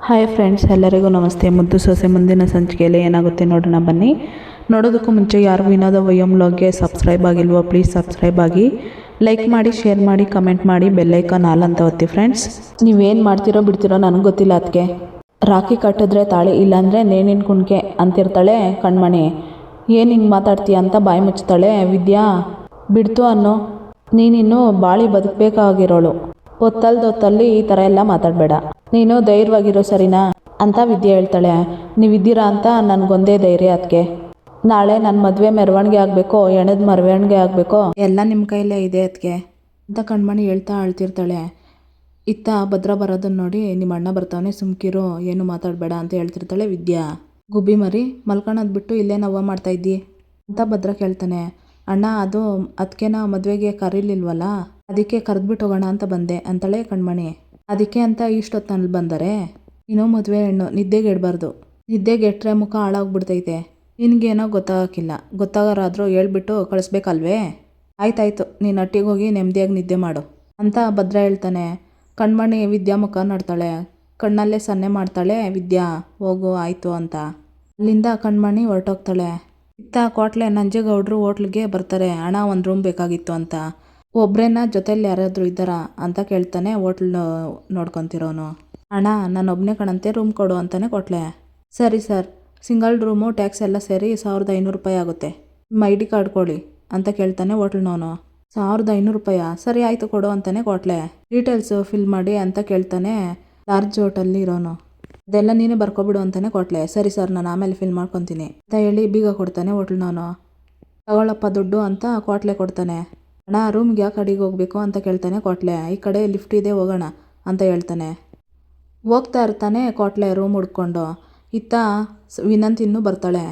Hi friends, ಎಲ್ಲರಿಗೂ ನಮಸ್ತೆ. ಮುದ್ದು ಸೊಸೆ ಮುಂದಿನ ಸಂಚಿಕೆಯಲ್ಲಿ ಏನಾಗುತ್ತೆ ನೋಡೋಣ ಬನ್ನಿ. ನೋಡೋದಕ್ಕೂ ಮುಂಚೆ ಯಾರು ವಿನೋದ ವಯಂ ವ್ಲಾಗ್ಗೆ ಸಬ್ಸ್ಕ್ರೈಬ್ ಆಗಿಲ್ವೋ ಪ್ಲೀಸ್ ಸಬ್ಸ್ಕ್ರೈಬ್ ಆಗಿ, ಲೈಕ್ ಮಾಡಿ, ಶೇರ್ ಮಾಡಿ, ಕಮೆಂಟ್ ಮಾಡಿ, ಬೆಲ್ಲೈಕಾನ್ ಆಲ್ ಅಂತ ಒತ್ತಿ ಫ್ರೆಂಡ್ಸ್. ನೀವೇನು ಮಾಡ್ತಿರೋ ಬಿಡ್ತಿರೋ ನನಗೆ ಗೊತ್ತಿಲ್ಲ. ಅದಕ್ಕೆ ರಾಖಿ ಕಟ್ಟಿದ್ರೆ ತಾಳಿ, ಇಲ್ಲಾಂದರೆ ನೇಣಿನ ಕುಣ್ಕೆ ಅಂತಿರ್ತಾಳೆ ಕಣ್ಮಣಿ. ಏನು ಹಿಂಗೆ ಮಾತಾಡ್ತೀಯ ಅಂತ ಬಾಯಿ ಮುಚ್ತಾಳೆ ವಿದ್ಯಾ. ಬಿಡ್ತು ಅನ್ನೋ, ನೀನಿನ್ನು ಬಾಳಿ ಬದುಕಬೇಕಾಗಿರೋಳು, ಒತ್ತಲ್ಲಿ ಈ ಥರ ಎಲ್ಲ ಮಾತಾಡಬೇಡ, ನೀನು ಧೈರ್ಯವಾಗಿರೋ ಸರಿನಾ ಅಂತ ವಿದ್ಯೆ ಹೇಳ್ತಾಳೆ. ನೀವಿದ್ದೀರಾ ಅಂತ ನನಗೊಂದೇ ಧೈರ್ಯ. ಅದಕ್ಕೆ ನಾಳೆ ನನ್ನ ಮದುವೆ ಮೆರವಣಿಗೆ ಆಗಬೇಕೋ, ಎಣದ ಮೆರವಣಿಗೆ ಆಗಬೇಕೋ ಎಲ್ಲ ನಿಮ್ಮ ಕೈಲೇ ಇದೆ ಅದಕ್ಕೆ ಅಂತ ಕಣ್ಮಣಿ ಹೇಳ್ತಾ ಅಳ್ತಿರ್ತಾಳೆ. ಇತ್ತ ಭದ್ರ ಬರೋದನ್ನು ನೋಡಿ, ನಿಮ್ಮ ಅಣ್ಣ ಬರ್ತಾವನೆ ಸುಮ್ಕಿರು, ಏನು ಮಾತಾಡಬೇಡ ಅಂತ ಹೇಳ್ತಿರ್ತಾಳೆ ವಿದ್ಯಾ. ಗುಬ್ಬಿ ಮರಿ ಮಲ್ಕೊಳೋದು ಬಿಟ್ಟು ಇಲ್ಲೇ ನವ್ವ ಮಾಡ್ತಾಯಿದ್ದಿ ಅಂತ ಭದ್ರ ಕೇಳ್ತಾನೆ. ಅಣ್ಣ ಅದು ಅದಕ್ಕೇನ ಮದುವೆಗೆ ಕರೀಲಿಲ್ವಲ್ಲ, ಅದಕ್ಕೆ ಕರೆದ್ಬಿಟ್ಟು ಹೋಗೋಣ ಅಂತ ಬಂದೆ ಅಂತಾಳೆ ಕಣ್ಮಣಿ. ಅದಕ್ಕೆ ಅಂತ ಇಷ್ಟೊತ್ತಲ್ಲಿ ಬಂದರೆ ನೀನು ಮದುವೆ ಹೆಣ್ಣು, ನಿದ್ದೆಗೆ ಇಡಬಾರ್ದು. ನಿದ್ದೆಗೆ ಇಟ್ಟರೆ ಮುಖ ಹಾಳಾಗ್ಬಿಡ್ತೈತೆ. ನಿನಗೇನೋ ಗೊತ್ತಾಗೋಕ್ಕಿಲ್ಲ, ಗೊತ್ತಾಗೋರಾದರೂ ಹೇಳ್ಬಿಟ್ಟು ಕಳಿಸ್ಬೇಕಲ್ವೇ. ಆಯ್ತಾಯ್ತು, ನೀನು ಅಟ್ಟಿಗೆ ಹೋಗಿ ನೆಮ್ಮದಿಯಾಗಿ ನಿದ್ದೆ ಮಾಡು ಅಂತ ಭದ್ರ ಹೇಳ್ತಾನೆ. ಕಣ್ಮಣಿ ವಿದ್ಯಾ ಮುಖ ನೋಡ್ತಾಳೆ, ಕಣ್ಣಲ್ಲೇ ಸನ್ನೆ ಮಾಡ್ತಾಳೆ ವಿದ್ಯಾ, ಹೋಗು ಆಯಿತು ಅಂತ. ಅಲ್ಲಿಂದ ಕಣ್ಮಣಿ ಹೊರಟೋಗ್ತಾಳೆ. ಇತ್ತ ಕೋಟ್ಲೆ ನಂಜೇಗೌಡರು ಹೋಟ್ಲಿಗೆ ಬರ್ತಾರೆ. ಅಣ್ಣ ಒಂದು ರೂಮ್ ಬೇಕಾಗಿತ್ತು ಅಂತ. ಒಬ್ರೇನ ಜೊತೆಲಿ ಯಾರಾದರೂ ಇದ್ದಾರಾ ಅಂತ ಕೇಳ್ತಾನೆ ಹೋಟ್ಲ್ ನೋಡ್ಕೊತಿರೋನು. ಅಣ್ಣ ನಾನೊಬ್ಬನೇ ಕಣಂತೆ, ರೂಮ್ ಕೊಡು ಅಂತಾನೆ ಕೊಟ್ಲೆ. ಸರಿ ಸರ್, ಸಿಂಗಲ್ ರೂಮು, ಟ್ಯಾಕ್ಸ್ ಎಲ್ಲ ಸೇರಿ 1500 ರೂಪಾಯಿ ಆಗುತ್ತೆ, ನಿಮ್ಮ ID ಕಾರ್ಡ್ ಕೊಡಿ ಅಂತ ಕೇಳ್ತಾನೆ ಹೋಟ್ಲ್ನವನು. 1500 ರೂಪಾಯಾ, ಸರಿ ಆಯಿತು ಕೊಡು ಅಂತಾನೆ ಕೊಟ್ಲೆ. ಡೀಟೇಲ್ಸು ಫಿಲ್ ಮಾಡಿ ಅಂತ ಕೇಳ್ತಾನೆ ಲಾರ್ಜ್ ಹೋಟೆಲ್ಲಿ ಇರೋನು. ಅದೆಲ್ಲ ನೀನೇ ಬರ್ಕೊಬಿಡು ಅಂತಾನೆ ಕೊಟ್ಲೆ. ಸರಿ ಸರ್, ನಾನು ಆಮೇಲೆ ಫಿಲ್ ಮಾಡ್ಕೊತೀನಿ ಅಂತ ಹೇಳಿ ಬೀಗ ಕೊಡ್ತಾನೆ ಹೋಟ್ಲ್ನವನು. ತಗೊಳ್ಳಪ್ಪ ದುಡ್ಡು ಅಂತ ಕೋಟ್ಲೆ ಕೊಡ್ತಾನೆ. ಅಣ್ಣ ರೂಮ್ಗೆ ಯಾವ ಕಡೆಗೆ ಹೋಗ್ಬೇಕು ಅಂತ ಕೇಳ್ತಾನೆ ಕೋಟ್ಲೆ. ಈ ಕಡೆ ಲಿಫ್ಟ್ ಇದೆ, ಹೋಗೋಣ ಅಂತ ಹೇಳ್ತಾನೆ. ಹೋಗ್ತಾ ಇರ್ತಾನೆ ಕೋಟ್ಲೆ ರೂಮ್ ಹುಡ್ಕೊಂಡು. ಇತ್ತ ವಿನಂತಿ ಇನ್ನೂ ಬರ್ತಾಳೆ.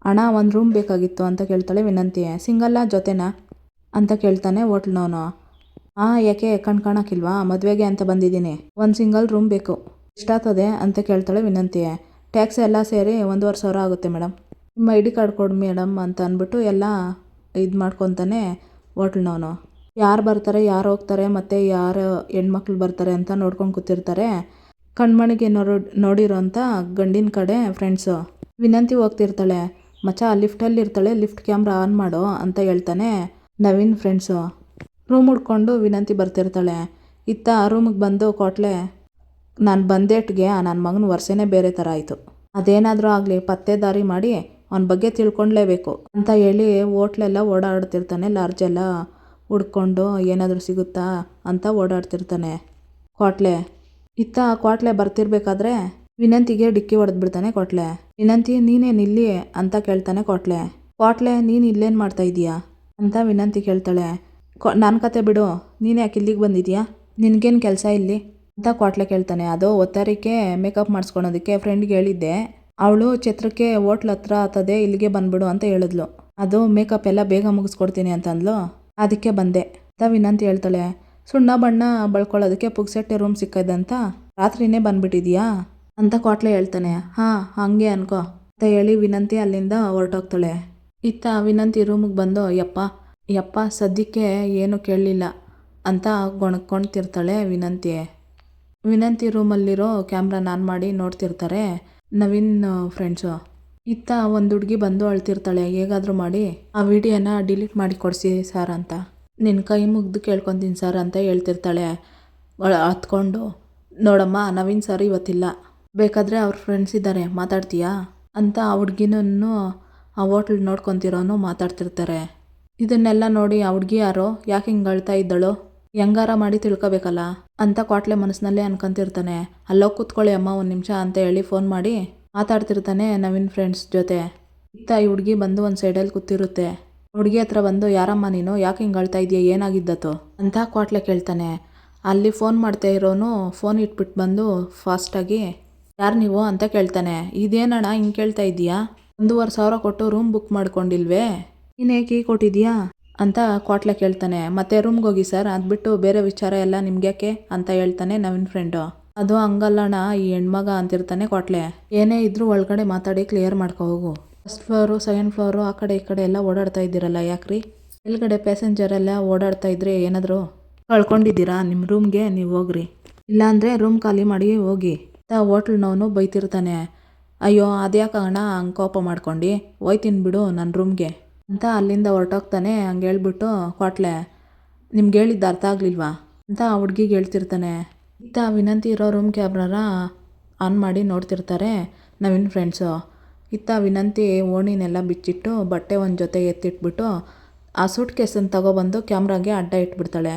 ಅಣ್ಣ ಒಂದು ರೂಮ್ ಬೇಕಾಗಿತ್ತು ಅಂತ ಕೇಳ್ತಾಳೆ ವಿನಂತಿ. ಸಿಂಗಲ್ಲ ಜೊತೆನಾ ಅಂತ ಕೇಳ್ತಾನೆ ಹೋಟ್ಲ್ನವನು. ಯಾಕೆ ಕಾಣಕ್ಕಿಲ್ವಾ, ಮದುವೆಗೆ ಅಂತ ಬಂದಿದ್ದೀನಿ, ಒಂದು ಸಿಂಗಲ್ ರೂಮ್ ಬೇಕು, ಎಷ್ಟಾಗ್ತದೆ ಅಂತ ಕೇಳ್ತಾಳೆ ವಿನಂತಿ. ಟ್ಯಾಕ್ಸ್ ಎಲ್ಲ ಸೇರಿ 1500 ಆಗುತ್ತೆ ಮೇಡಮ್, ನಿಮ್ಮ ID ಕಾರ್ಡ್ ಕೊಡಿ ಮೇಡಮ್ ಅಂತ ಅಂದ್ಬಿಟ್ಟು ಎಲ್ಲ ಇದು ಮಾಡ್ಕೊತಾನೆ ಹೋಟ್ಲ್ನವನು. ಯಾರು ಬರ್ತಾರೆ, ಯಾರು ಹೋಗ್ತಾರೆ, ಮತ್ತು ಯಾರು ಹೆಣ್ಮಕ್ಳು ಬರ್ತಾರೆ ಅಂತ ನೋಡ್ಕೊಂಡು ಕೂತಿರ್ತಾರೆ. ಕಣ್ಮಣಿಗೆ ನೋಡಿರೋ ಅಂಥ ಗಂಡಿನ ಕಡೆ ಫ್ರೆಂಡ್ಸು. ವಿನಂತಿ ಹೋಗ್ತಿರ್ತಾಳೆ. ಮಚ್ಚ ಲಿಫ್ಟಲ್ಲಿ ಇರ್ತಾಳೆ, ಲಿಫ್ಟ್ ಕ್ಯಾಮ್ರಾ ಆನ್ ಮಾಡು ಅಂತ ಹೇಳ್ತಾನೆ ನವೀನ್ ಫ್ರೆಂಡ್ಸು. ರೂಮ್ ಹುಡ್ಕೊಂಡು ವಿನಂತಿ ಬರ್ತಿರ್ತಾಳೆ. ಇತ್ತ ರೂಮಿಗೆ ಬಂದು ಕೋಟ್ಲೆ, ನಾನು ಬಂದೇಟ್ಗೆ ನನ್ನ ಮಗನ ವರ್ಷನೇ ಬೇರೆ ಥರ ಆಯಿತು, ಅದೇನಾದರೂ ಆಗಲಿ ಪತ್ತೆದಾರಿ ಮಾಡಿ ಅವನ ಬಗ್ಗೆ ತಿಳ್ಕೊಳ್ಲೇಬೇಕು ಅಂತ ಹೇಳಿ ಹೋಟ್ಲೆಲ್ಲ ಓಡಾಡ್ತಿರ್ತಾನೆ. ಲಾರ್ಜೆಲ್ಲ ಹುಡ್ಕೊಂಡು ಏನಾದರೂ ಸಿಗುತ್ತಾ ಅಂತ ಓಡಾಡ್ತಿರ್ತಾನೆ ಕೋಟ್ಲೆ. ಇತ್ತ ಕೋಟ್ಲೆ ಬರ್ತಿರ್ಬೇಕಾದ್ರೆ ವಿನಂತಿಗೆ ಡಿಕ್ಕಿ ಹೊಡೆದ್ಬಿಡ್ತಾನೆ ಕೋಟ್ಲೆ. ವಿನಂತಿ ನೀನೇನು ಇಲ್ಲಿ ಅಂತ ಕೇಳ್ತಾನೆ ಕೋಟ್ಲೆ. ಕೋಟ್ಲೆ ನೀನು ಇಲ್ಲೇನು ಮಾಡ್ತಾ ಇದೀಯಾ ಅಂತ ವಿನಂತಿ ಕೇಳ್ತಾಳೆ. ನನ್ನ ಕತೆ ಬಿಡು, ನೀನು ಯಾಕೆ ಇಲ್ಲಿಗೆ ಬಂದಿದ್ಯಾ, ನಿನಗೇನು ಕೆಲಸ ಇಲ್ಲಿ ಅಂತ ಕೋಟ್ಲೆ ಕೇಳ್ತಾನೆ. ಅದು ಒತ್ತಾರಿಕೆ ಮೇಕಪ್ ಮಾಡಿಸ್ಕೊಳೋದಕ್ಕೆ ಫ್ರೆಂಡ್ಗೆ ಹೇಳಿದ್ದೆ, ಅವಳು ಛತ್ರಕ್ಕೆ ಹೋಟ್ಲ್ ಹತ್ರ ಆತದೆ, ಇಲ್ಲಿಗೆ ಬಂದ್ಬಿಡು ಅಂತ ಹೇಳಿದ್ಲು, ಅದು ಮೇಕಪ್ ಎಲ್ಲ ಬೇಗ ಮುಗಿಸ್ಕೊಡ್ತೀನಿ ಅಂತ ಅಂದ್ಲು, ಅದಕ್ಕೆ ಬಂದೆ ಅಂತ ವಿನಂತಿ ಹೇಳ್ತಾಳೆ. ಸುಣ್ಣ ಬಣ್ಣ ಬಳ್ಕೊಳ್ಳೋದಕ್ಕೆ ಪುಕ್ಸೆಟ್ಟೆ ರೂಮ್ ಸಿಕ್ಕದಂತ ರಾತ್ರಿನೇ ಬಂದ್ಬಿಟ್ಟಿದ್ಯಾ ಅಂತ ಕೋಟ್ಲೆ ಹೇಳ್ತಾನೆ. ಹಾಗೆ ಅನ್ಕೋ ಅಂತ ಹೇಳಿ ವಿನಂತಿ ಅಲ್ಲಿಂದ ಹೊರಟೋಗ್ತಾಳೆ. ಇತ್ತ ವಿನಂತಿ ರೂಮಿಗೆ ಬಂದು ಯಪ್ಪ ಸದ್ಯಕ್ಕೆ ಏನು ಕೇಳಲಿಲ್ಲ ಅಂತ ಗೊಣ್ಕೊಳ್ತಿರ್ತಾಳೆ ವಿನಂತಿ ರೂಮಲ್ಲಿರೋ ಕ್ಯಾಮ್ರಾ ಆನ್ ಮಾಡಿ ನೋಡ್ತಿರ್ತಾರೆ ನವೀನ್ ಫ್ರೆಂಡ್ಸು. ಇತ್ತ ಒಂದು ಹುಡುಗಿ ಬಂದು ಅಳ್ತಿರ್ತಾಳೆ. ಹೇಗಾದರೂ ಮಾಡಿ ಆ ವಿಡಿಯೋನ ಡಿಲೀಟ್ ಮಾಡಿ ಕೊಡಿಸಿ ಸರ್ ಅಂತ, ನಿನ್ನ ಕೈ ಮುಗ್ದು ಕೇಳ್ಕೊತೀನಿ ಸರ್ ಅಂತ ಹೇಳ್ತಿರ್ತಾಳೆ ಹತ್ಕೊಂಡು. ನೋಡಮ್ಮ, ನವೀನ್ ಸರ್ ಇವತ್ತಿಲ್ಲ, ಬೇಕಾದರೆ ಅವ್ರ ಫ್ರೆಂಡ್ಸ್ ಇದ್ದಾರೆ, ಮಾತಾಡ್ತೀಯಾ ಅಂತ ಆ ಹುಡುಗಿನೂ ಆ ಹೋಟ್ಲ್ ನೋಡ್ಕೊತಿರೋನು ಮಾತಾಡ್ತಿರ್ತಾರೆ. ಇದನ್ನೆಲ್ಲ ನೋಡಿ ಆ ಹುಡುಗಿ ಯಾರೋ, ಯಾಕೆ ಹಿಂಗೆ ಅಳ್ತಾ ಇದ್ದಳು, ಹೆಂಗಾರ ಮಾಡಿ ತಿಳ್ಕೊಬೇಕಲ್ಲ ಅಂತ ಕೋಟ್ಲೆ ಮನಸ್ಸಿನಲ್ಲೇ ಅನ್ಕೊಂತಿರ್ತಾನೆ. ಅಲ್ಲೋಗಿ ಕೂತ್ಕೊಳ್ಳಿ ಅಮ್ಮ ಒಂದು ನಿಮಿಷ ಅಂತ ಹೇಳಿ ಫೋನ್ ಮಾಡಿ ಮಾತಾಡ್ತಿರ್ತಾನೆ ನವೀನ್ ಫ್ರೆಂಡ್ಸ್ ಜೊತೆ. ಇತ್ತ ಈ ಹುಡುಗಿ ಬಂದು ಒಂದು ಸೈಡಲ್ಲಿ ಕೂತಿರುತ್ತೆ. ಹುಡುಗಿ ಹತ್ರ ಬಂದು, ಯಾರಮ್ಮ ನೀನು, ಯಾಕೆ ಹಿಂಗೆ ಅಳ್ತಾ ಇದೆಯಾ, ಏನಾಗಿದ್ದತ್ತು ಅಂತ ಕೋಟ್ಲೆ ಕೇಳ್ತಾನೆ. ಅಲ್ಲಿ ಫೋನ್ ಮಾಡ್ತಾ ಇರೋನು ಫೋನ್ ಇಟ್ಬಿಟ್ಟು ಬಂದು ಫಾಸ್ಟಾಗಿ, ಯಾರು ನೀವು ಅಂತ ಕೇಳ್ತಾನೆ. ಇದೇನಣ್ಣ ಹಿಂಗೆ ಕೇಳ್ತಾ ಇದೀಯಾ, 1500 ಕೊಟ್ಟು ರೂಮ್ ಬುಕ್ ಮಾಡ್ಕೊಂಡಿಲ್ವೇ, ನೀನೇ ಕೀ ಕೊಟ್ಟಿದ್ಯಾ ಅಂತ ಕೋಟ್ಲೆ ಕೇಳ್ತಾನೆ. ಮತ್ತೆ ರೂಮ್ಗೆ ಹೋಗಿ ಸರ್, ಅದ್ಬಿಟ್ಟು ಬೇರೆ ವಿಚಾರ ಎಲ್ಲ ನಿಮ್ಗ್ಯಾಕೆ ಅಂತ ಹೇಳ್ತಾನೆ ನವೀನ್ ಫ್ರೆಂಡು. ಅದು ಹಂಗಲ್ಲಣ್ಣ, ಈ ಹೆಣ್ಮಗ ಅಂತಿರ್ತಾನೆ ಕೋಟ್ಲೆ. ಏನೇ ಇದ್ರೂ ಒಳಗಡೆ ಮಾತಾಡಿ ಕ್ಲಿಯರ್ ಮಾಡ್ಕೊ ಹೋಗು, ಫಸ್ಟ್ ಫ್ಲೋರು ಸೆಕೆಂಡ್ ಫ್ಲೋರು ಆ ಕಡೆ ಈ ಕಡೆ ಎಲ್ಲ ಓಡಾಡ್ತಾ ಇದ್ದೀರಲ್ಲ ಯಾಕ್ರಿ, ಮೇಲ್ಗಡೆ ಪ್ಯಾಸೆಂಜರ್ ಎಲ್ಲ ಓಡಾಡ್ತಾ ಇದ್ರೆ ಏನಾದರೂ ಕಳ್ಕೊಂಡಿದ್ದೀರಾ, ನಿಮ್ಮ ರೂಮ್ಗೆ ನೀವು ಹೋಗ್ರಿ, ಇಲ್ಲಾಂದರೆ ರೂಮ್ ಖಾಲಿ ಮಾಡಿ ಹೋಗಿ ಅಂತ ಹೋಟ್ಲ್ನವನು ಬೈತಿರ್ತಾನೆ. ಅಯ್ಯೋ ಅದ್ಯಾಕಣ್ಣ ಹಂಗೆ ಕೋಪ ಮಾಡ್ಕೊಂಡು ಹೋಯ್ತೀನಿ ಬಿಡು ನನ್ನ ರೂಮ್ಗೆ ಅಂತ ಅಲ್ಲಿಂದ ಹೊರಟೋಗ್ತಾನೆ. ಹಂಗೆ ಹೇಳ್ಬಿಟ್ಟು ಕ್ವಾಟ್ಲೆ ನಿಮ್ಗೆ ಹೇಳಿದ್ದು ಅರ್ಥ ಆಗಲಿಲ್ವಾ ಅಂತ ಆ ಹುಡ್ಗಿಗೆ ಹೇಳ್ತಿರ್ತಾನೆ. ಇತ್ತ ವಿನಂತಿ ಇರೋ ರೂಮ್ ಕ್ಯಾಮ್ರಾನ ಆನ್ ಮಾಡಿ ನೋಡ್ತಿರ್ತಾರೆ ನವೀನ್ ಫ್ರೆಂಡ್ಸು. ಇತ್ತ ವಿನಂತಿ ಓಣಿನೆಲ್ಲ ಬಿಚ್ಚಿಟ್ಟು ಬಟ್ಟೆ ಒಂದು ಜೊತೆ ಎತ್ತಿಟ್ಬಿಟ್ಟು ಆ ಸೂಟ್ ಕೇಸನ್ನು ತಗೊಬಂದು ಕ್ಯಾಮ್ರಾಗೆ ಅಡ್ಡ ಇಟ್ಬಿಡ್ತಾಳೆ.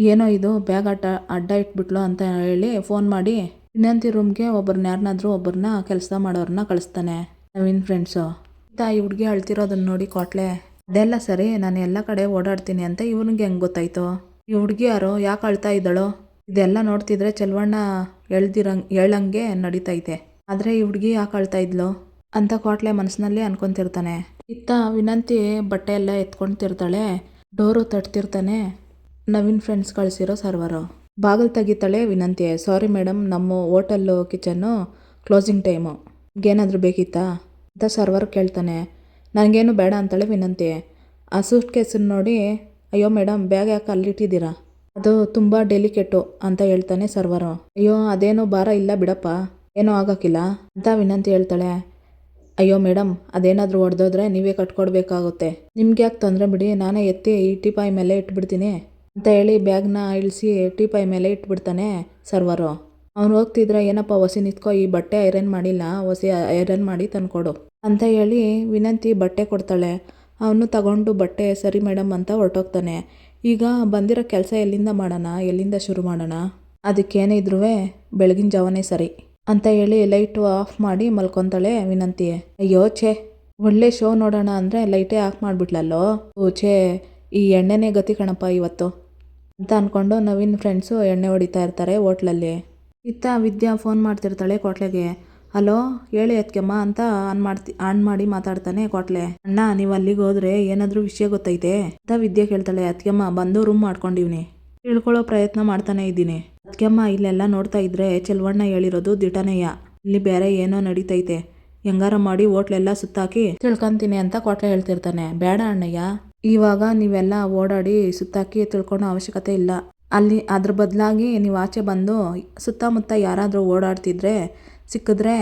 ಏನೋ ಇದು ಬ್ಯಾಗ್ ಅಡ್ಡ ಇಟ್ಬಿಟ್ಲು ಅಂತ ಹೇಳಿ ಫೋನ್ ಮಾಡಿ ವಿನಂತಿ ರೂಮ್ಗೆ ಒಬ್ಬರನ್ನ ಕೆಲಸ ಮಾಡೋರನ್ನ ಕಳಿಸ್ತಾನೆ ನವೀನ್ ಫ್ರೆಂಡ್ಸು. ಇತ್ತ ಈ ಹುಡುಗಿ ಅಳ್ತಿರೋದನ್ನ ನೋಡಿ ಕ್ವಾಟ್ಲೆ ಅದೆಲ್ಲ ಸರಿ, ನಾನು ಎಲ್ಲ ಕಡೆ ಓಡಾಡ್ತೀನಿ ಅಂತ ಇವನಿಗೆ ಹೆಂಗೆ ಗೊತ್ತಾಯ್ತು? ಈ ಹುಡುಗಿ ಯಾರು, ಯಾಕೆ ಅಳ್ತಾ ಇದ್ದಾಳೋ? ಇದೆಲ್ಲ ನೋಡ್ತಿದ್ರೆ ಚೆಲುವಣ್ಣ ಹೇಳಂಗೆ ನಡೀತೈತೆ, ಆದರೆ ಈ ಹುಡುಗಿ ಯಾಕೆ ಅಳ್ತಾ ಇದ್ಲು ಅಂತ ಕ್ವಾಟ್ಲೆ ಮನಸ್ಸಿನಲ್ಲಿ ಅನ್ಕೊತಿರ್ತಾನೆ. ಇತ್ತ ವಿನಂತಿ ಬಟ್ಟೆ ಎಲ್ಲ ಎತ್ಕೊಳ್ತಿರ್ತಾಳೆ. ಡೋರು ತಟ್ತಿರ್ತಾನೆ ನವೀನ್ ಫ್ರೆಂಡ್ಸ್ ಕಳಿಸಿರೋ ಸರ್ವರು. ಬಾಗಿಲು ತೆಗಿತಾಳೆ ವಿನಂತಿ. ಸಾರಿ ಮೇಡಮ್, ನಮ್ಮ ಹೋಟೆಲ್ಲು ಕಿಚನ್ನು ಕ್ಲೋಸಿಂಗ್ ಟೈಮು, ಏನಾದರೂ ಬೇಕಿತ್ತಾ ಅಂತ ಸರ್ವರ್ ಕೇಳ್ತಾನೆ. ನನಗೇನು ಬೇಡ ಅಂತಾಳೆ ವಿನಂತಿ. ಆ ಸೂಟ್ ಕೇಸನ್ನು ನೋಡಿ ಅಯ್ಯೋ ಮೇಡಮ್ ಬ್ಯಾಗ್ ಯಾಕೆ ಅಲ್ಲಿಟ್ಟಿದ್ದೀರಾ, ಅದು ತುಂಬ ಡೆಲಿಕೇಟು ಅಂತ ಹೇಳ್ತಾನೆ ಸರ್ವರು. ಅಯ್ಯೋ ಅದೇನೋ ಭಾರ ಇಲ್ಲ ಬಿಡಪ್ಪ, ಏನೂ ಆಗೋಕ್ಕಿಲ್ಲ ಅಂತ ವಿನಂತಿ ಹೇಳ್ತಾಳೆ. ಅಯ್ಯೋ ಮೇಡಮ್ ಅದೇನಾದರೂ ಹೊಡೆದೋದ್ರೆ ನೀವೇ ಕಟ್ಕೊಡ್ಬೇಕಾಗುತ್ತೆ, ನಿಮ್ಗೆ ಯಾಕೆ ತೊಂದರೆ ಬಿಡಿ, ನಾನೇ ಎತ್ತಿ ಈ ಟೀಪಾಯಿ ಮೇಲೆ ಇಟ್ಬಿಡ್ತೀನಿ ಅಂತ ಹೇಳಿ ಬ್ಯಾಗ್ನ ಇಳಿಸಿ ಟೀಪಾಯಿ ಮೇಲೆ ಇಟ್ಬಿಡ್ತಾನೆ ಸರ್ವರು. ಅವ್ನು ಹೋಗ್ತಿದ್ರೆ ಏನಪ್ಪ ಹೊಸಿ ನಿಂತ್ಕೋ, ಈ ಬಟ್ಟೆ ಐರನ್ ಮಾಡಿಲ್ಲ, ಹೊಸಿ ಐರನ್ ಮಾಡಿ ತಂದ್ಕೊಡು ಅಂತ ಹೇಳಿ ವಿನಂತಿ ಬಟ್ಟೆ ಕೊಡ್ತಾಳೆ. ಅವನು ತಗೊಂಡು ಬಟ್ಟೆ ಸರಿ ಮೇಡಮ್ ಅಂತ ಹೊರಟೋಗ್ತಾನೆ. ಈಗ ಬಂದಿರೋ ಕೆಲಸ ಎಲ್ಲಿಂದ ಶುರು ಮಾಡೋಣ, ಅದಕ್ಕೇನೇ ಇದ್ರೂ ಬೆಳಗಿನ ಜಾವನೇ ಸರಿ ಅಂತ ಹೇಳಿ ಲೈಟು ಆಫ್ ಮಾಡಿ ಮಲ್ಕೊತಾಳೆ ವಿನಂತಿ. ಅಯ್ಯೋ ಛೇ, ಒಳ್ಳೆ ಶೋ ನೋಡೋಣ ಅಂದರೆ ಲೈಟೇ ಆಫ್ ಮಾಡಿಬಿಟ್ಲಲ್ಲೋ, ಛೇ ಈ ಎಣ್ಣೆನೇ ಗತಿ ಕಣಪ್ಪ ಇವತ್ತು ಅಂತ ಅಂದ್ಕೊಂಡು ನವೀನ್ ಫ್ರೆಂಡ್ಸು ಎಣ್ಣೆ ಹೊಡಿತಾ ಇರ್ತಾರೆ ಹೋಟ್ಲಲ್ಲಿ. ಇತ್ತ ವಿದ್ಯಾ ಫೋನ್ ಮಾಡ್ತಿರ್ತಾಳೆ ಕ್ವಾಟ್ಲೆಗೆ. ಹಲೋ ಹೇಳಿ ಅತ್ಕೆಮ್ಮ ಅಂತ ಆನ್ ಮಾಡಿ ಮಾತಾಡ್ತಾನೆ ಕ್ವಾಟ್ಲೆ. ಅಣ್ಣ ನೀವು ಅಲ್ಲಿಗೆ ಹೋದ್ರೆ ಏನಾದರೂ ವಿಷಯ ಗೊತ್ತೈತೆ ಅಂತ ವಿದ್ಯಾ ಕೇಳ್ತಾಳೆ. ಅತ್ಕೆಮ್ಮ ಬಂದು ರೂಮ್ ಮಾಡ್ಕೊಂಡಿವ್ನಿ, ತಿಳ್ಕೊಳ್ಳೋ ಪ್ರಯತ್ನ ಮಾಡ್ತಾನೆ ಇದ್ದೀನಿ. ಅತ್ಕೆಮ್ಮ ಇಲ್ಲೆಲ್ಲ ನೋಡ್ತಾ ಇದ್ರೆ ಚೆಲುವಣ್ಣ ಹೇಳಿರೋದು ದಿಟನೆಯ, ಇಲ್ಲಿ ಬೇರೆ ಏನೋ ನಡೀತೈತೆ, ಹೆಂಗಾರ ಮಾಡಿ ಹೋಟ್ಲೆಲ್ಲ ಸುತ್ತಾಕಿ ತಿಳ್ಕೊಂತೀನಿ ಅಂತ ಕ್ವಾಟ್ಲೆ ಹೇಳ್ತಿರ್ತಾನೆ. ಬೇಡ ಅಣ್ಣಯ್ಯ, ಇವಾಗ ನೀವೆಲ್ಲ ಓಡಾಡಿ ಸುತ್ತಾಕಿ ತಿಳ್ಕೊಳೋ ಅವಶ್ಯಕತೆ ಇಲ್ಲ. ಅದ್ರ ಬದಲಾಗಿ ನೀವು ಆಚೆ ಬಂದು ಸುತ್ತಮುತ್ತ ಯಾರಾದರೂ ಓಡಾಡ್ತಿದ್ರೆ ಸಿಕ್ಕಿದ್ರೆ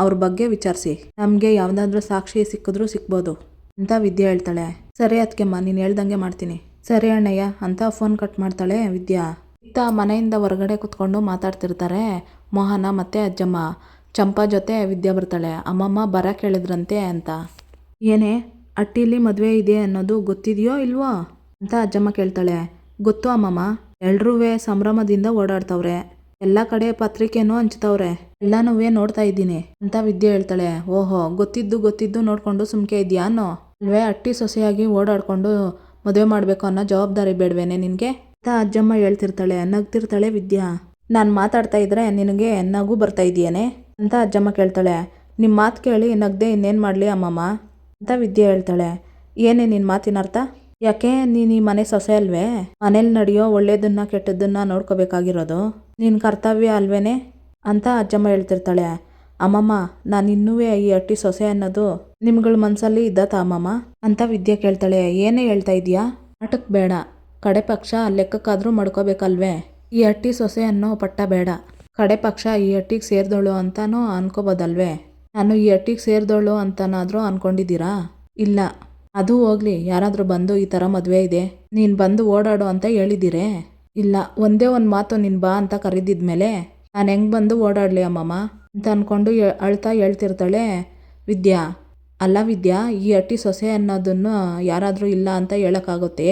ಅವ್ರ ಬಗ್ಗೆ ವಿಚಾರಿಸಿ, ನಮಗೆ ಯಾವುದಾದ್ರೂ ಸಾಕ್ಷಿ ಸಿಕ್ಕಿದ್ರೂ ಸಿಕ್ಬೋದು ಅಂತ ವಿದ್ಯಾ ಹೇಳ್ತಾಳೆ. ಸರಿ ಅತ್ಕೆಮ್ಮ, ನೀನು ಹೇಳ್ದಂಗೆ ಮಾಡ್ತೀನಿ. ಸರಿ ಅಣ್ಣಯ್ಯ ಅಂತ ಫೋನ್ ಕಟ್ ಮಾಡ್ತಾಳೆ ವಿದ್ಯಾ. ಇತ್ತ ಮನೆಯಿಂದ ಹೊರಗಡೆ ಕುತ್ಕೊಂಡು ಮಾತಾಡ್ತಿರ್ತಾರೆ ಮೋಹನ ಮತ್ತು ಅಜ್ಜಮ್ಮ. ಚಂಪಾ ಜೊತೆ ವಿದ್ಯಾ ಬರ್ತಾಳೆ. ಅಮ್ಮಮ್ಮ ಬರಕ್ಕೆ ಹೇಳಿದ್ರಂತೆ ಅಂತ. ಏನೇ ಅಟ್ಟಿಲಿ ಮದುವೆ ಇದೆ ಅನ್ನೋದು ಗೊತ್ತಿದೆಯೋ ಇಲ್ವೋ ಅಂತ ಅಜ್ಜಮ್ಮ ಕೇಳ್ತಾಳೆ. ಗೊತ್ತು ಅಮ್ಮಮ್ಮ, ಎಲ್ರೂ ಸಂಭ್ರಮದಿಂದ ಓಡಾಡ್ತವ್ರೆ, ಎಲ್ಲ ಕಡೆ ಪತ್ರಿಕೆನೂ ಹಂಚ್ತವ್ರೆ, ಎಲ್ಲನೂ ನೋಡ್ತಾ ಇದ್ದೀನಿ ಅಂತ ವಿದ್ಯೆ ಹೇಳ್ತಾಳೆ. ಓಹೋ, ಗೊತ್ತಿದ್ದು ನೋಡ್ಕೊಂಡು ಸುಮ್ಕೆ ಇದೆಯಾ ಅನ್ನೋ ಅಲ್ವೇ, ಅಟ್ಟಿ ಸೊಸೆಯಾಗಿ ಓಡಾಡ್ಕೊಂಡು ಮದುವೆ ಮಾಡಬೇಕು ಅನ್ನೋ ಜವಾಬ್ದಾರಿ ಬೇಡವೇನೆ ನಿನಗೆ ಅಂತ ಅಜ್ಜಮ್ಮ ಹೇಳ್ತಿರ್ತಾಳೆ. ನಗ್ತಿರ್ತಾಳೆ ವಿದ್ಯಾ. ನಾನು ಮಾತಾಡ್ತಾ ಇದ್ರೆ ನಿನಗೆ ನಗು ಬರ್ತಾ ಇದೆಯೇನೆ ಅಂತ ಅಜ್ಜಮ್ಮ ಕೇಳ್ತಾಳೆ. ನಿಮ್ಮ ಮಾತು ಕೇಳಿ ನಗ್ದೆ ಇನ್ನೇನು ಮಾಡಲಿ ಅಮ್ಮಮ್ಮ ಅಂತ ವಿದ್ಯೆ ಹೇಳ್ತಾಳೆ. ಏನೇ ನಿನ್ನ ಮಾತಿನ ಅರ್ಥ? ಯಾಕೆ ನೀನು ಈ ಮನೆ ಸೊಸೆ ಅಲ್ವೇ, ಮನೇಲಿ ನಡೆಯೋ ಒಳ್ಳೇದನ್ನ ಕೆಟ್ಟದ್ದನ್ನ ನೋಡ್ಕೋಬೇಕಾಗಿರೋದು ನಿನ್ನ ಕರ್ತವ್ಯ ಅಲ್ವೇನೆ ಅಂತ ಅಜ್ಜಮ್ಮ ಹೇಳ್ತಿರ್ತಾಳೆ. ಅಮ್ಮಮ್ಮ, ನಾನು ಇನ್ನೂ ಈ ಅಟ್ಟಿ ಸೊಸೆ ಅನ್ನೋದು ನಿಮ್ಗಳ ಮನಸ್ಸಲ್ಲಿ ಇದ್ದತ್ತ ಅಮ್ಮಮ್ಮ ಅಂತ ವಿದ್ಯೆ ಕೇಳ್ತಾಳೆ. ಏನೇ ಹೇಳ್ತಾ ಇದೀಯಾ? ಆಟಕ್ಕೆ ಬೇಡ, ಕಡೆ ಪಕ್ಷ ಲೆಕ್ಕಕ್ಕಾದರೂ ಮಾಡ್ಕೋಬೇಕಲ್ವೇ, ಈ ಅಟ್ಟಿ ಸೊಸೆ ಅನ್ನೋ ಪಟ್ಟ ಬೇಡ, ಕಡೆ ಪಕ್ಷ ಈ ಅಟ್ಟಿಗೆ ಸೇರಿದವಳು ಅಂತಾನೂ ಅನ್ಕೋಬೋದಲ್ವೇ, ನಾನು ಈ ಅಟ್ಟಿಗೆ ಸೇರಿದವಳು ಅಂತನಾದರೂ ಅನ್ಕೊಂಡಿದ್ದೀರಾ? ಇಲ್ಲ, ಅದು ಹೋಗ್ಲಿ, ಯಾರಾದರೂ ಬಂದು ಈ ಥರ ಮದುವೆ ಇದೆ ನೀನು ಬಂದು ಓಡಾಡು ಅಂತ ಹೇಳಿದ್ದೀರೇ? ಇಲ್ಲ, ಒಂದೇ ಒಂದು ಮಾತು ನೀನು ಬಾ ಅಂತ ಕರೆದಿದ್ಮೇಲೆ ನಾನು ಹೆಂಗೆ ಬಂದು ಓಡಾಡಲಿ ಅಮ್ಮಮ್ಮ ಅಂತ ಅಂದ್ಕೊಂಡು ಅಳ್ತಾ ಹೇಳ್ತಿರ್ತಾಳೆ ವಿದ್ಯಾ. ಅಲ್ಲ ವಿದ್ಯಾ, ಈ ಅಟ್ಟಿ ಸೊಸೆ ಅನ್ನೋದನ್ನು ಯಾರಾದರೂ ಇಲ್ಲ ಅಂತ ಹೇಳೋಕ್ಕಾಗುತ್ತೆ?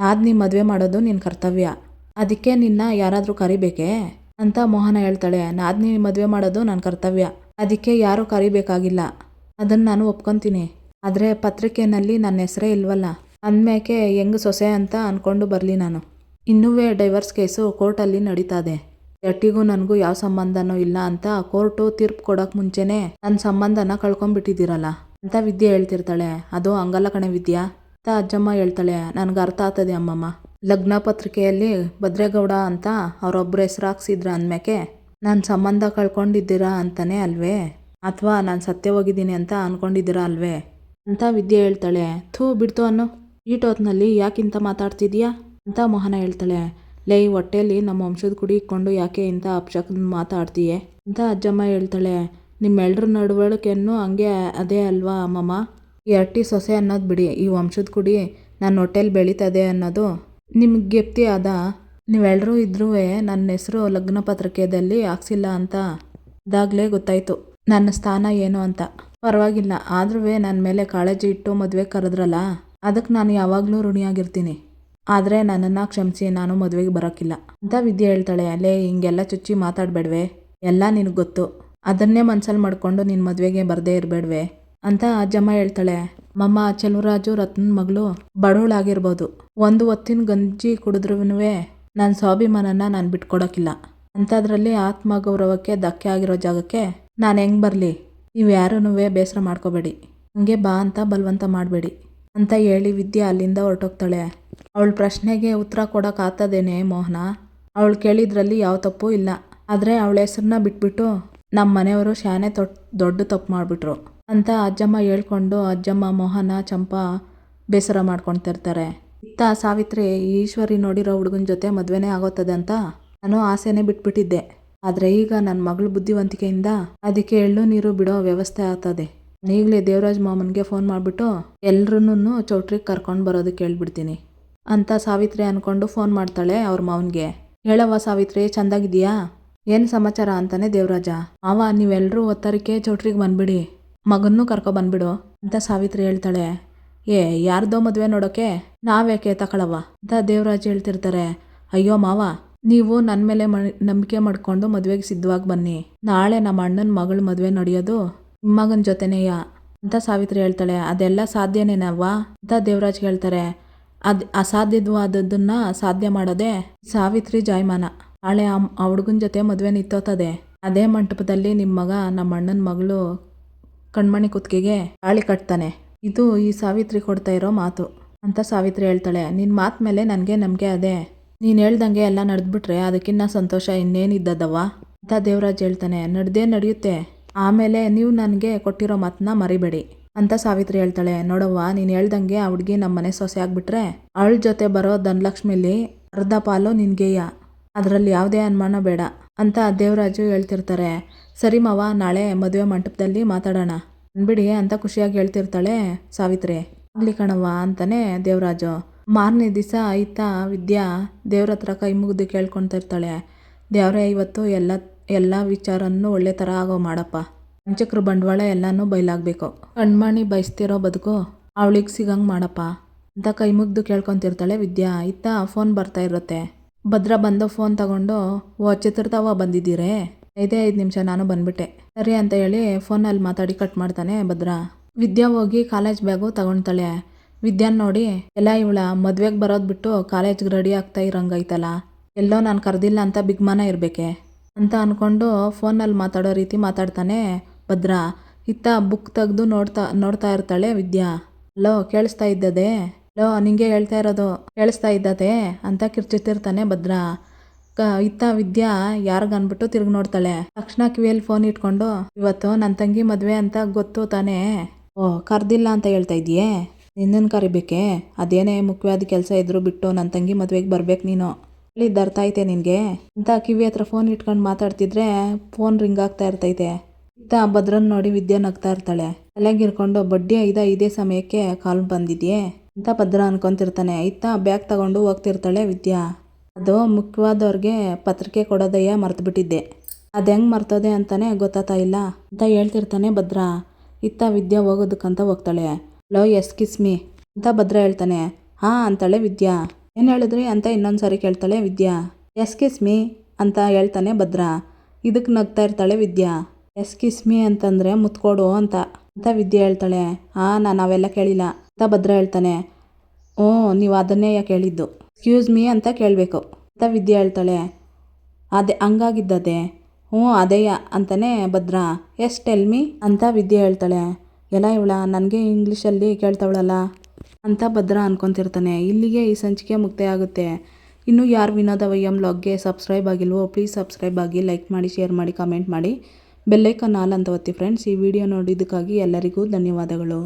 ನಾದ್ನಿ ಮದುವೆ ಮಾಡೋದು ನಿನ್ನ ಕರ್ತವ್ಯ, ಅದಕ್ಕೆ ನಿನ್ನ ಯಾರಾದರೂ ಕರಿಬೇಕೇ ಅಂತ ಮೋಹನ ಹೇಳ್ತಾಳೆ. ನಾದ್ನಿ ಮದುವೆ ಮಾಡೋದು ನನ್ನ ಕರ್ತವ್ಯ, ಅದಕ್ಕೆ ಯಾರೂ ಕರಿಬೇಕಾಗಿಲ್ಲ, ಅದನ್ನು ನಾನು ಒಪ್ಕೊತೀನಿ. ಆದರೆ ಪತ್ರಿಕೆಯಲ್ಲಿ ನನ್ನ ಹೆಸರೇ ಇಲ್ವಲ್ಲ, ಅಂದಮೇಕೆ ಹೆಂಗೆ ಸೊಸೆ ಅಂತ ಅಂದ್ಕೊಂಡು ಬರಲಿ ನಾನು. ಇನ್ನೂ ಡೈವರ್ಸ್ ಕೇಸು ಕೋರ್ಟಲ್ಲಿ ನಡೀತಾದೆ, ಅಟ್ಟಿಗೂ ನನಗೂ ಯಾವ ಸಂಬಂಧನೂ ಇಲ್ಲ ಅಂತ ಕೋರ್ಟು ತೀರ್ಪು ಕೊಡೋಕೆ ಮುಂಚೆನೇ ನನ್ನ ಸಂಬಂಧನ ಕಳ್ಕೊಂಡ್ಬಿಟ್ಟಿದ್ದೀರಲ್ಲ ಅಂತ ವಿದ್ಯೆ ಹೇಳ್ತಿರ್ತಾಳೆ. ಅದು ಹಂಗಲ್ಲ ಕಣೆ ವಿದ್ಯಾ ಅಂತ ಅಜ್ಜಮ್ಮ ಹೇಳ್ತಾಳೆ. ನನಗೆ ಅರ್ಥ ಆಗ್ತದೆ ಅಮ್ಮಮ್ಮ, ಲಗ್ನ ಪತ್ರಿಕೆಯಲ್ಲಿ ಭದ್ರೇಗೌಡ ಅಂತ ಅವರೊಬ್ಬರು ಹೆಸರು ಹಾಕ್ಸಿದ್ರ ಅಂದಮೇಕೆ ನಾನು ಸಂಬಂಧ ಕಳ್ಕೊಂಡಿದ್ದೀರಾ ಅಂತಲೇ ಅಲ್ವೇ, ಅಥವಾ ನಾನು ಸತ್ಯ ಹೋಗಿದ್ದೀನಿ ಅಂತ ಅಂದ್ಕೊಂಡಿದ್ದೀರಾ ಅಲ್ವೇ ಅಂತ ವಿದ್ಯೆ ಹೇಳ್ತಾಳೆ. ಥೂ ಬಿಡ್ತು ಅನ್ನೋ, ಈಟೊತ್ನಲ್ಲಿ ಯಾಕಿಂತ ಮಾತಾಡ್ತಿದ್ಯಾ ಅಂತ ಮೋಹನ ಹೇಳ್ತಾಳೆ. ಲೇ ಈ ಹೊಟ್ಟೆಲಿ ನಮ್ಮ ವಂಶದ ಕುಡಿ ಇಕ್ಕೊಂಡು ಯಾಕೆ ಇಂಥ ಅಪಶಕನ ಮಾತಾಡ್ತೀಯೆ ಅಂತ ಅಜ್ಜಮ್ಮ ಹೇಳ್ತಾಳೆ. ನಿಮ್ಮೆಲ್ರ ನಡವಳಿಕೆಯನ್ನು ಹಂಗೆ ಅದೇ ಅಲ್ವಾ ಅಮ್ಮಮ್ಮ? ಈ ಅಟ್ಟಿ ಸೊಸೆ ಅನ್ನೋದು ಬಿಡಿ, ಈ ವಂಶದ ಕುಡಿ ನನ್ನ ಹೊಟ್ಟೆಲಿ ಬೆಳೀತದೆ ಅನ್ನೋದು ನಿಮ್ಗೆ ಗೆಪ್ತಿ ಅದ? ನೀವೆಲ್ಲರೂ ಇದ್ರೂ ನನ್ನ ಹೆಸರು ಲಗ್ನ ಪತ್ರಿಕೆಯಲ್ಲಿ ಹಾಕ್ಸಿಲ್ಲ ಅಂತ ಅದಾಗಲೇ ಗೊತ್ತಾಯ್ತು ನನ್ನ ಸ್ಥಾನ ಏನು ಅಂತ. ಪರವಾಗಿಲ್ಲ, ಆದ್ರೂ ನನ್ನ ಮೇಲೆ ಕಾಳಜಿ ಇಟ್ಟು ಮದುವೆ ಕರೆದ್ರಲ್ಲ, ಅದಕ್ಕೆ ನಾನು ಯಾವಾಗಲೂ ಋಣಿಯಾಗಿರ್ತೀನಿ. ಆದರೆ ನನ್ನನ್ನು ಕ್ಷಮಿಸಿ, ನಾನು ಮದುವೆಗೆ ಬರೋಕ್ಕಿಲ್ಲ ಅಂತ ವಿದ್ಯೆ ಹೇಳ್ತಾಳೆ. ಅಲ್ಲೇ ಹಿಂಗೆಲ್ಲ ಚುಚ್ಚಿ ಮಾತಾಡಬೇಡ್ವೆ, ಎಲ್ಲ ನಿನಗೆ ಗೊತ್ತು. ಅದನ್ನೇ ಮನ್ಸಲ್ಲಿ ಮಾಡ್ಕೊಂಡು ನಿನ್ನ ಮದುವೆಗೆ ಬರದೇ ಇರಬೇಡ್ವೆ ಅಂತ ಅಜ್ಜಮ್ಮ ಹೇಳ್ತಾಳೆ. ಮಮ್ಮ, ಚೆಲುವರಾಜು ರತ್ನನ ಮಗಳು ಬಡವಳಾಗಿರ್ಬೋದು, ಒಂದು ಹೊತ್ತಿನ ಗಂಜಿ ಕುಡಿದ್ರೂ ನನ್ನ ಸ್ವಾಭಿಮಾನನ ನಾನು ಬಿಟ್ಕೊಡೋಕ್ಕಿಲ್ಲ. ಅಂಥದ್ರಲ್ಲಿ ಆತ್ಮಗೌರವಕ್ಕೆ ಧಕ್ಕೆ ಆಗಿರೋ ಜಾಗಕ್ಕೆ ನಾನು ಹೆಂಗೆ ಬರಲಿ? ನೀವು ಯಾರೂ ಬೇಸರ ಮಾಡ್ಕೋಬೇಡಿ, ಹಂಗೆ ಬಾ ಅಂತ ಬಲವಂತ ಮಾಡಬೇಡಿ ಅಂತ ಹೇಳಿ ವಿದ್ಯೆ ಅಲ್ಲಿಂದ ಹೊರಟೋಗ್ತಾಳೆ. ಅವಳ ಪ್ರಶ್ನೆಗೆ ಉತ್ತರ ಕೊಡೋಕ್ಕಾಗ್ತದೇನೆ ಮೋಹನ? ಅವಳು ಕೇಳಿದ್ರಲ್ಲಿ ಯಾವ ತಪ್ಪು ಇಲ್ಲ. ಆದರೆ ಅವಳ ಹೆಸರನ್ನ ಬಿಟ್ಬಿಟ್ಟು ನಮ್ಮ ಮನೆಯವರು ಶಾನೆ ದೊಡ್ಡ ತಪ್ಪು ಮಾಡಿಬಿಟ್ರು ಅಂತ ಅಜ್ಜಮ್ಮ ಹೇಳ್ಕೊಂಡು ಅಜ್ಜಮ್ಮ, ಮೋಹನ, ಚಂಪಾ ಬೇಸರ ಮಾಡ್ಕೊತಿರ್ತಾರೆ. ಇತ್ತ ಸಾವಿತ್ರಿ, ಈಶ್ವರಿ ನೋಡಿರೋ ಹುಡುಗನ ಜೊತೆ ಮದುವೆನೇ ಆಗೋತದೆ ಅಂತ ನಾನು ಆಸೆನೇ ಬಿಟ್ಬಿಟ್ಟಿದ್ದೆ. ಆದರೆ ಈಗ ನನ್ನ ಮಗಳ ಬುದ್ಧಿವಂತಿಕೆಯಿಂದ ಅದಕ್ಕೆ ಎಳ್ಳು ನೀರು ಬಿಡೋ ವ್ಯವಸ್ಥೆ ಆಗ್ತದೆ. ಈಗಲೇ ದೇವರಾಜ್ ಮಾಮನಿಗೆ ಫೋನ್ ಮಾಡಿಬಿಟ್ಟು ಎಲ್ರನ್ನೂ ಚೌಟ್ರಿಗೆ ಕರ್ಕೊಂಡು ಬರೋದಕ್ಕೆ ಹೇಳ್ಬಿಡ್ತೀನಿ ಅಂತ ಸಾವಿತ್ರಿ ಅಂದ್ಕೊಂಡು ಫೋನ್ ಮಾಡ್ತಾಳೆ ಅವ್ರ ಮಾವನಿಗೆ. ಹೇಳವ್ವ ಸಾವಿತ್ರಿ, ಚೆಂದಾಗಿದೆಯಾ? ಏನು ಸಮಾಚಾರ ಅಂತಾನೆ ದೇವರಾಜ. ಮಾವ, ನೀವೆಲ್ಲರೂ ಒತ್ತರಿಕೆ ಚೌಟ್ರಿಗೆ ಬಂದ್ಬಿಡಿ, ಮಗನ್ನೂ ಕರ್ಕೊಬಂದ್ಬಿಡು ಅಂತ ಸಾವಿತ್ರಿ ಹೇಳ್ತಾಳೆ. ಯಾರ್ದೋ ಮದುವೆ ನೋಡೋಕೆ ನಾವ್ಯಾಕೆ ತಗೊಳವ ಅಂತ ದೇವರಾಜ್ ಹೇಳ್ತಿರ್ತಾರೆ. ಅಯ್ಯೋ ಮಾವ, ನೀವು ನನ್ನ ಮೇಲೆ ನಂಬಿಕೆ ಮಾಡ್ಕೊಂಡು ಮದುವೆಗೆ ಸಿದ್ಧವಾಗಿ ಬನ್ನಿ. ನಾಳೆ ನಮ್ಮ ಅಣ್ಣನ ಮಗಳ ಮದುವೆ ನಡೆಯೋದು ನಿಮ್ಮ ಮಗನ ಜೊತೆನೇಯ ಅಂತ ಸಾವಿತ್ರಿ ಹೇಳ್ತಾಳೆ. ಅದೆಲ್ಲ ಸಾಧ್ಯನೇನವ್ವ ಅಂತ ದೇವರಾಜ್ ಹೇಳ್ತಾರೆ. ಅಸಾಧ್ಯವಾದದ್ದನ್ನು ಸಾಧ್ಯ ಮಾಡೋದೇ ಸಾವಿತ್ರಿ ಜಾಯಮಾನ. ನಾಳೆ ಆ ಹುಡುಗನ ಜೊತೆ ಮದುವೆ ನಿಂತೋತದೆ. ಅದೇ ಮಂಟಪದಲ್ಲಿ ನಿಮ್ಮ ಮಗ ನಮ್ಮ ಅಣ್ಣನ ಮಗಳು ಕಣ್ಮಣಿ ಕುತ್ತಿಗೆಗೆ ತಾಳಿ ಕಟ್ತಾನೆ. ಇದು ಈ ಸಾವಿತ್ರಿ ಕೊಡ್ತಾ ಇರೋ ಮಾತು ಅಂತ ಸಾವಿತ್ರಿ ಹೇಳ್ತಾಳೆ. ನಿನ್ನ ಮಾತು ಮೇಲೆ ನನಗೆ ನಂಬಿಕೆ ಅದೇ. ನೀನು ಹೇಳ್ದಂಗೆ ಎಲ್ಲ ನಡೆದ್ಬಿಟ್ರೆ ಅದಕ್ಕಿನ್ನ ಸಂತೋಷ ಇನ್ನೇನಿದ್ದದವ್ವ ಅಂತ ದೇವರಾಜ್ ಹೇಳ್ತಾನೆ. ನಡೆಯುತ್ತೆ. ಆಮೇಲೆ ನೀವು ನನಗೆ ಕೊಟ್ಟಿರೋ ಮಾತನ್ನ ಮರಿಬೇಡಿ ಅಂತ ಸಾವಿತ್ರಿ ಹೇಳ್ತಾಳೆ. ನೋಡವ್ವ, ನೀನು ಹೇಳ್ದಂಗೆ ಆ ಹುಡುಗಿ ನಮ್ಮ ಮನೆ ಸೊಸೆ ಆಗ್ಬಿಟ್ರೆ ಅವಳ ಜೊತೆ ಬರೋ ಧನಲಕ್ಷ್ಮಿಲಿ ಅರ್ಧ ಪಾಲು ನಿನ್ಗೆಯ, ಅದರಲ್ಲಿ ಯಾವುದೇ ಅನುಮಾನ ಬೇಡ ಅಂತ ದೇವರಾಜು ಹೇಳ್ತಿರ್ತಾರೆ. ಸರಿ ಮಾವ, ನಾಳೆ ಮದುವೆ ಮಂಟಪದಲ್ಲಿ ಮಾತಾಡೋಣ ಅಂದ್ಬಿಡಿ ಅಂತ ಖುಷಿಯಾಗಿ ಹೇಳ್ತಿರ್ತಾಳೆ ಸಾವಿತ್ರಿ. ಆಗ್ಲಿ ಕಣವ್ವ ಅಂತಾನೆ ದೇವರಾಜು. ಮಾರನೇ ದಿವಸ ಇತ್ತ ವಿದ್ಯಾ ದೇವ್ರ ಹತ್ರ ಕೈ ಮುಗಿದು ಕೇಳ್ಕೊತಿರ್ತಾಳೆ. ದೇವ್ರೇ, ಇವತ್ತು ಎಲ್ಲ ವಿಚಾರನ್ನು ಒಳ್ಳೆ ಥರ ಆಗೋ ಮಾಡಪ್ಪ. ಪಂಚಕ್ರ ಬಂಡವಾಳ ಎಲ್ಲನೂ ಬಯಲಾಗಬೇಕು. ಕಣ್ಮಣಿ ಬಯಸ್ತಿರೋ ಬದುಕು ಅವಳಿಗೆ ಸಿಗಂಗೆ ಮಾಡಪ್ಪ ಅಂತ ಕೈ ಮುಗ್ದು ಕೇಳ್ಕೊತಿರ್ತಾಳೆ ವಿದ್ಯಾ. ಇತ್ತ ಫೋನ್ ಬರ್ತಾ ಇರುತ್ತೆ. ಭದ್ರ ಬಂದು ಫೋನ್ ತಗೊಂಡು, ಓ ಚಿತ್ರತಾವ ಬಂದಿದ್ದೀರೇ? 5 ನಿಮಿಷ, ನಾನು ಬಂದ್ಬಿಟ್ಟೆ. ಸರಿ ಅಂತ ಹೇಳಿ ಫೋನಲ್ಲಿ ಮಾತಾಡಿ ಕಟ್ ಮಾಡ್ತಾನೆ ಭದ್ರ. ವಿದ್ಯಾ ಹೋಗಿ ಕಾಲೇಜ್ ಬ್ಯಾಗು ತಗೊಳ್ತಾಳೆ. ವಿದ್ಯಾನ್ ನೋಡಿ, ಎಲ್ಲ ಇವಳ ಮದ್ವೆಗೆ ಬರೋದು ಬಿಟ್ಟು ಕಾಲೇಜ್ಗೆ ರೆಡಿ ಆಗ್ತಾ ಇರಂಗೈತಲ್ಲ, ಎಲ್ಲೋ ನಾನು ಕರೆದಿಲ್ಲ ಅಂತ ಬಿಗ್ಮಾನ ಇರಬೇಕೆ ಅಂತ ಅಂದ್ಕೊಂಡು ಫೋನಲ್ಲಿ ಮಾತಾಡೋ ರೀತಿ ಮಾತಾಡ್ತಾನೆ ಭದ್ರ. ಇತ್ತ ಬುಕ್ ತೆಗೆದು ನೋಡ್ತಾ ಇರ್ತಾಳೆ ವಿದ್ಯಾ. ಅಲೋ, ಕೇಳಿಸ್ತಾ ಇದ್ದದೆ? ಲೋ, ನಿಂಗೆ ಹೇಳ್ತಾ ಇರೋದು ಕೇಳಿಸ್ತಾ ಇದ್ದದೆ ಅಂತ ಕಿರ್ಚುತ್ತಿರ್ತಾನೆ ಭದ್ರ. ಇತ್ತ ವಿದ್ಯಾ ಯಾರಿಗನ್ಬಿಟ್ಟು ತಿರುಗಿ ನೋಡ್ತಾಳೆ. ತಕ್ಷಣ ಕಿವಿಯಲ್ಲಿ ಫೋನ್ ಇಟ್ಕೊಂಡು, ಇವತ್ತು ನನ್ನ ತಂಗಿ ಮದುವೆ ಅಂತ ಗೊತ್ತು ತಾನೇ? ಓ, ಕರ್ದಿಲ್ಲ ಅಂತ ಹೇಳ್ತಾ ಇದೆಯೇ? ನಿನ್ನನ್ನು ಕರಿಬೇಕೆ? ಅದೇನೇ ಮುಖ್ಯವಾದ ಕೆಲಸ ಇದ್ರು ಬಿಟ್ಟು ನನ್ನ ತಂಗಿ ಮದುವೆಗೆ ಬರ್ಬೇಕು ನೀನು. ಹೇಳಿದ್ದು ಅರ್ಥ ಐತೆ ನಿನಗೆ ಅಂತ ಕಿವಿ ಹತ್ರ ಫೋನ್ ಇಟ್ಕೊಂಡು ಮಾತಾಡ್ತಿದ್ರೆ ಫೋನ್ ರಿಂಗ್ ಆಗ್ತಾ ಇರ್ತೈತೆ. ಇತ್ತ ಭದ್ರನ್ ನೋಡಿ ವಿದ್ಯಾ ನಗ್ತಾ ಇರ್ತಾಳೆ. ತಲೆಗಿರ್ಕೊಂಡು, ಬಡ್ಡಿ ಇದೇ ಸಮಯಕ್ಕೆ ಕಾಲ್ ಬಂದಿದ್ಯೆ ಅಂತ ಭದ್ರ ಅನ್ಕೊಂತಿರ್ತಾನೆ. ಇತ್ತ ಬ್ಯಾಗ್ ತಗೊಂಡು ಹೋಗ್ತಿರ್ತಾಳೆ ವಿದ್ಯಾ. ಅದು ಮುಖ್ಯವಾದವ್ರಿಗೆ ಪತ್ರಿಕೆ ಕೊಡೋದಯ್ಯ ಮರ್ತುಬಿಟ್ಟಿದ್ದೆ, ಅದು ಹೆಂಗೆ ಮರ್ತೋದೆ ಅಂತಾನೆ ಗೊತ್ತಾಗ್ತಾ ಇಲ್ಲ ಅಂತ ಹೇಳ್ತಿರ್ತಾನೆ ಭದ್ರ. ಇತ್ತ ವಿದ್ಯಾ ಹೋಗೋದಕ್ಕಂತ ಹೋಗ್ತಾಳೆ. ಲೋ, ಎಸ್ಕಿಸ್ ಮೀ ಅಂತ ಭದ್ರ ಹೇಳ್ತಾನೆ. ಹಾಂ ಅಂತಾಳೆ ವಿದ್ಯಾ. ಏನು ಹೇಳಿದ್ರಿ ಅಂತ ಇನ್ನೊಂದು ಸಾರಿ ಕೇಳ್ತಾಳೆ ವಿದ್ಯಾ. ಎಸ್ಕಿಸ್ ಮೀ ಅಂತ ಹೇಳ್ತಾನೆ ಭದ್ರ. ಇದಕ್ಕೆ ನಗ್ತಾ ಇರ್ತಾಳೆ ವಿದ್ಯಾ. ಎಸ್ಕಿಸ್ ಮೀ ಅಂತಂದರೆ ಮುತ್ಕೊಡು ಅಂತ ವಿದ್ಯಾ ಹೇಳ್ತಾಳೆ. ನಾನು ಅವೆಲ್ಲ ಕೇಳಿಲ್ಲ ಅಂತ ಭದ್ರ ಹೇಳ್ತಾನೆ. ನೀವು ಅದನ್ನೇ ಯಾಕೆ ಹೇಳಿದ್ದು? ಎಕ್ಸ್ಕ್ಯೂಸ್ ಮೀ ಅಂತ ಕೇಳಬೇಕು ಅಂತ ವಿದ್ಯಾ ಹೇಳ್ತಾಳೆ. ಅದೇ ಹಂಗಾಗಿದ್ದದೆ? ಅದೇಯ ಅಂತಾನೆ ಭದ್ರ. ಎಸ್ ಟೆಲ್ ಮೀ ಅಂತ ವಿದ್ಯಾ ಹೇಳ್ತಾಳೆ. ಎಲ್ಲ ಇವಳ ನನಗೆ ಇಂಗ್ಲೀಷಲ್ಲಿ ಕೇಳ್ತಾವಳಲ್ಲ ಅಂತ ಭದ್ರ ಅನ್ಕೊತಿರ್ತಾನೆ. ಇಲ್ಲಿಗೆ ಈ ಸಂಚಿಕೆ ಮುಕ್ತಾಯ ಆಗುತ್ತೆ. ಇನ್ನೂ ಯಾರು ವಿನೋದ ವೈಎಂ ವ್ಲಾಗ್ಗೆ ಸಬ್ಸ್ಕ್ರೈಬ್ ಆಗಿಲ್ವೋ ಪ್ಲೀಸ್ ಸಬ್ಸ್ಕ್ರೈಬ್ ಆಗಿ, ಲೈಕ್ ಮಾಡಿ, ಶೇರ್ ಮಾಡಿ, ಕಮೆಂಟ್ ಮಾಡಿ, ಬೆಲ್ಲೈಕನ್ ಆಲ್ ಅಂತ ಒತ್ತಿ ಫ್ರೆಂಡ್ಸ್. ಈ ವಿಡಿಯೋ ನೋಡಿದ್ದಕ್ಕಾಗಿ ಎಲ್ಲರಿಗೂ ಧನ್ಯವಾದಗಳು.